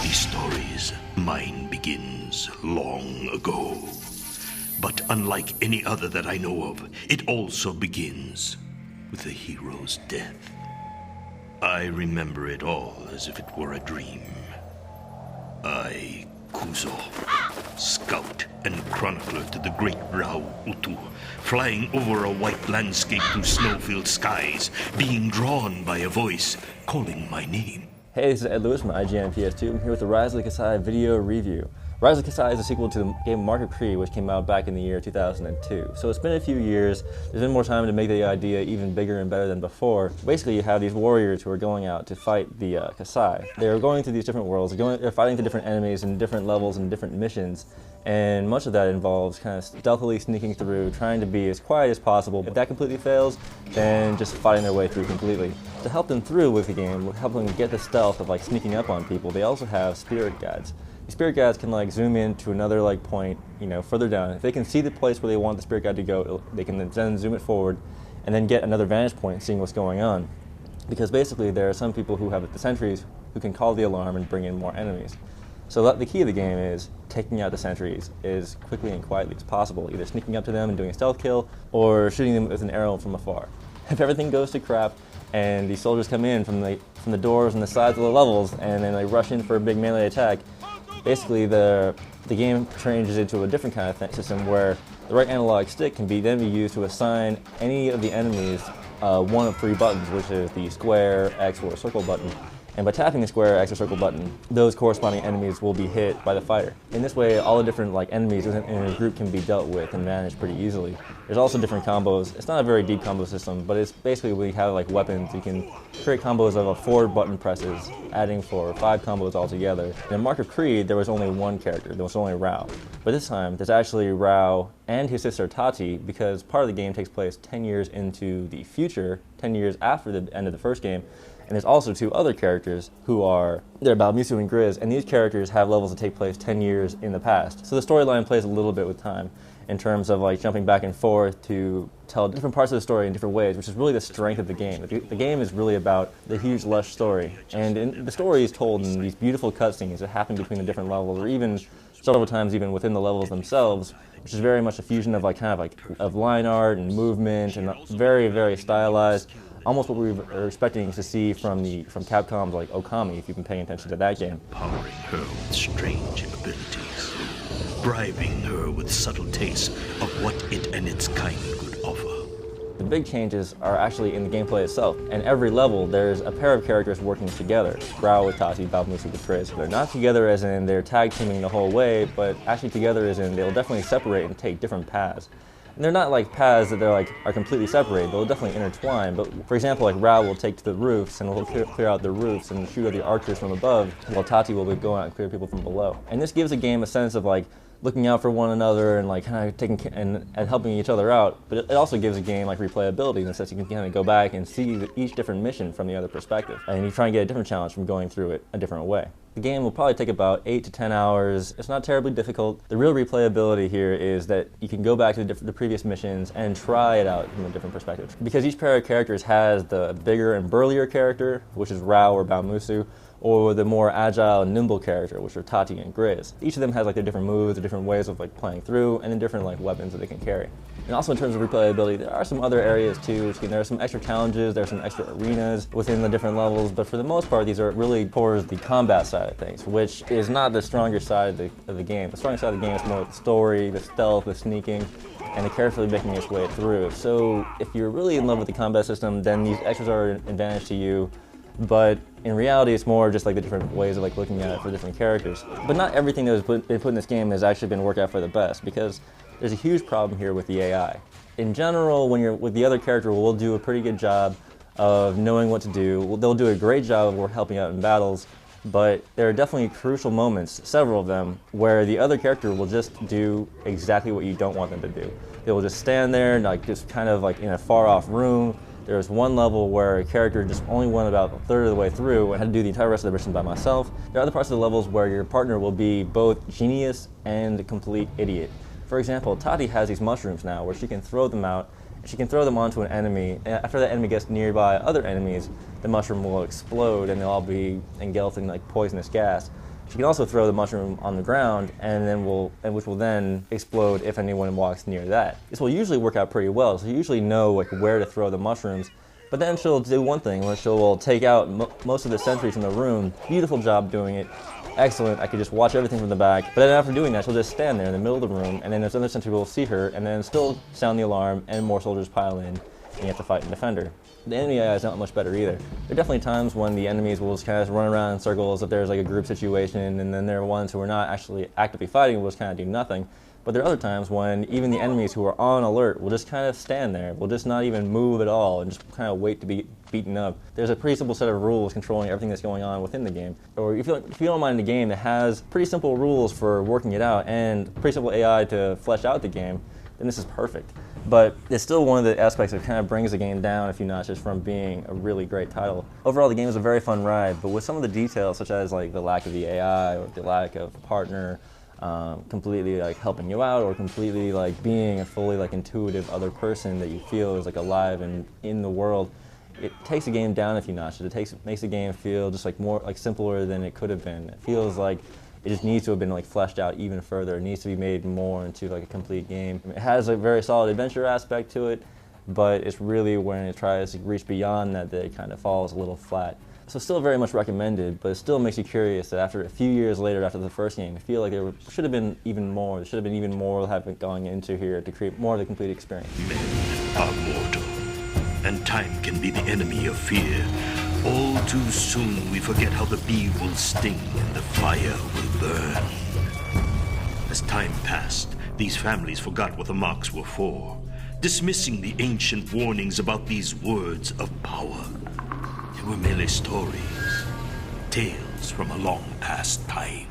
these stories, mine begins long ago. But unlike any other that I know of, it also begins with a hero's death. I remember it all as if it were a dream. I, Kuzo, scout and chronicler to the great Rao Utu, flying over a white landscape through snow-filled skies, being drawn by a voice calling my name. Hey, this is Ed Lewis from IGN PS2. I'm here with the Rise-of-the-Kasai video review. Rise-of-the-Kasai is a sequel to the game Mark of Cree, which came out back in the year 2002. So it's been a few years. There's been more time to make the idea even bigger and better than before. Basically, you have these warriors who are going out to fight the Kasai. They're going through these different worlds. They're fighting the different enemies in different levels and different missions. And much of that involves kind of stealthily sneaking through, trying to be as quiet as possible. If that completely fails, then just fighting their way through completely. To help them through with the game, help them get the stealth of sneaking up on people, they also have spirit guides. The spirit guides can zoom in to another point, further down. If they can see the place where they want the spirit guide to go, they can then zoom it forward and then get another vantage point seeing what's going on. Because basically there are some people who have the sentries who can call the alarm and bring in more enemies. So the key of the game is taking out the sentries as quickly and quietly as possible, either sneaking up to them and doing a stealth kill or shooting them with an arrow from afar. If everything goes to crap and these soldiers come in from the doors and the sides of the levels and then they rush in for a big melee attack, basically the game changes into a different kind of system where the right analog stick can then be used to assign any of the enemies one of three buttons, which is the square, X, or circle button. And by tapping the square, X, or circle button, those corresponding enemies will be hit by the fighter. In this way, all the different enemies in a group can be dealt with and managed pretty easily. There's also different combos. It's not a very deep combo system, but it's basically we have weapons. You can create combos of 4 button presses, adding for 5 combos altogether. In Mark of Cree, there was only one character. There was only Rao. But this time, there's actually Rao and his sister Tati, because part of the game takes place 10 years into the future, 10 years after the end of the first game. And there's also 2 other characters who they're Balmusu and Grizz, and these characters have levels that take place 10 years in the past. So the storyline plays a little bit with time in terms of jumping back and forth to tell different parts of the story in different ways, which is really the strength of the game. The game is really about the huge, lush story. And the story is told in these beautiful cutscenes that happen between the different levels, or even several times even within the levels themselves, which is very much a fusion of of line art and movement, and very, very stylized. Almost what we were expecting to see from Capcom's Okami, if you've been paying attention to that game. Powering her with strange abilities, bribing her with subtle tastes of what it and its kind could offer. The big changes are actually in the gameplay itself. And every level, there's a pair of characters working together. Rao with Tati, Balmusu with Grizz. They're not together as in they're tag teaming the whole way, but actually together as in they'll definitely separate and take different paths. And they're not paths that are completely separated. They'll definitely intertwine. But for example, Rao will take to the roofs and will clear out the roofs and shoot at the archers from above, while Tati will be going out and clear people from below. And this gives the game a sense of looking out for one another and kind of taking and helping each other out. But it also gives the game replayability in the sense you can kind of go back and see each different mission from the other perspective, and you try and get a different challenge from going through it a different way. The game will probably take about 8 to 10 hours. It's not terribly difficult. The real replayability here is that you can go back to the previous missions and try it out from a different perspective. Because each pair of characters has the bigger and burlier character, which is Rao or Balmusu, or the more agile and nimble character, which are Tati and Grizz. Each of them has their different moves, their different ways of playing through, and then different weapons that they can carry. And also in terms of replayability, there are some other areas too. There are some extra challenges, there are some extra arenas within the different levels, but for the most part, these are really towards the combat side of things, which is not the stronger side of the game. The stronger side of the game is more the story, the stealth, the sneaking, and the carefully making its way through. So if you're really in love with the combat system, then these extras are an advantage to you. But in reality, it's more just the different ways of looking at it for different characters. But not everything that has been put in this game has actually been worked out for the best, because there's a huge problem here with the AI. In general, when you're with the other character, we'll do a pretty good job of knowing what to do. They'll do a great job of helping out in battles, but there are definitely crucial moments, several of them, where the other character will just do exactly what you don't want them to do. They will just stand there, just kind of in a far-off room. There was one level where a character just only went about a third of the way through and had to do the entire rest of the mission by myself. There are other parts of the levels where your partner will be both genius and a complete idiot. For example, Tati has these mushrooms now where she can throw them out. She can throw them onto an enemy, and after that enemy gets nearby other enemies, the mushroom will explode and they'll all be engulfed in poisonous gas. She can also throw the mushroom on the ground, which will then explode if anyone walks near that. This will usually work out pretty well, so you usually know like where to throw the mushrooms. But then she'll do one thing, where she'll take out most of the sentries from the room. Beautiful job doing it. Excellent, I could just watch everything from the back. But then after doing that, she'll just stand there in the middle of the room, and then there's other sentry will see her, and then still sound the alarm, and more soldiers pile in, and you have to fight and defend her. The enemy AI is not much better either. There are definitely times when the enemies will just kind of run around in circles if there's like a group situation, and then there are ones who are not actually actively fighting will just kind of do nothing. But there are other times when even the enemies who are on alert will just kind of stand there, will just not even move at all, and just kind of wait to be beaten up. There's a pretty simple set of rules controlling everything that's going on within the game. Or if you don't mind a game that has pretty simple rules for working it out and pretty simple AI to flesh out the game, then this is perfect. But it's still one of the aspects that kind of brings the game down a few notches from being a really great title. Overall, the game is a very fun ride, but with some of the details, such as like the lack of the AI or the lack of a partner, completely like helping you out, or completely like being a fully like intuitive other person that you feel is like alive and in the world, it takes the game down a few notches. It makes the game feel just like more like simpler than it could have been. It feels like it just needs to have been like fleshed out even further. It needs to be made more into like a complete game. It has a very solid adventure aspect to it, but it's really when it tries to reach beyond that it kind of falls a little flat. So still very much recommended, but it still makes you curious that after a few years later after the first game, I feel like there should have been even more. There should have been even more going into here to create more of the complete experience. Men are mortal, and time can be the enemy of fear. All too soon we forget how the bee will sting and the fire will burn. As time passed, these families forgot what the marks were for, dismissing the ancient warnings about these words of power. They were merely stories, tales from a long past time.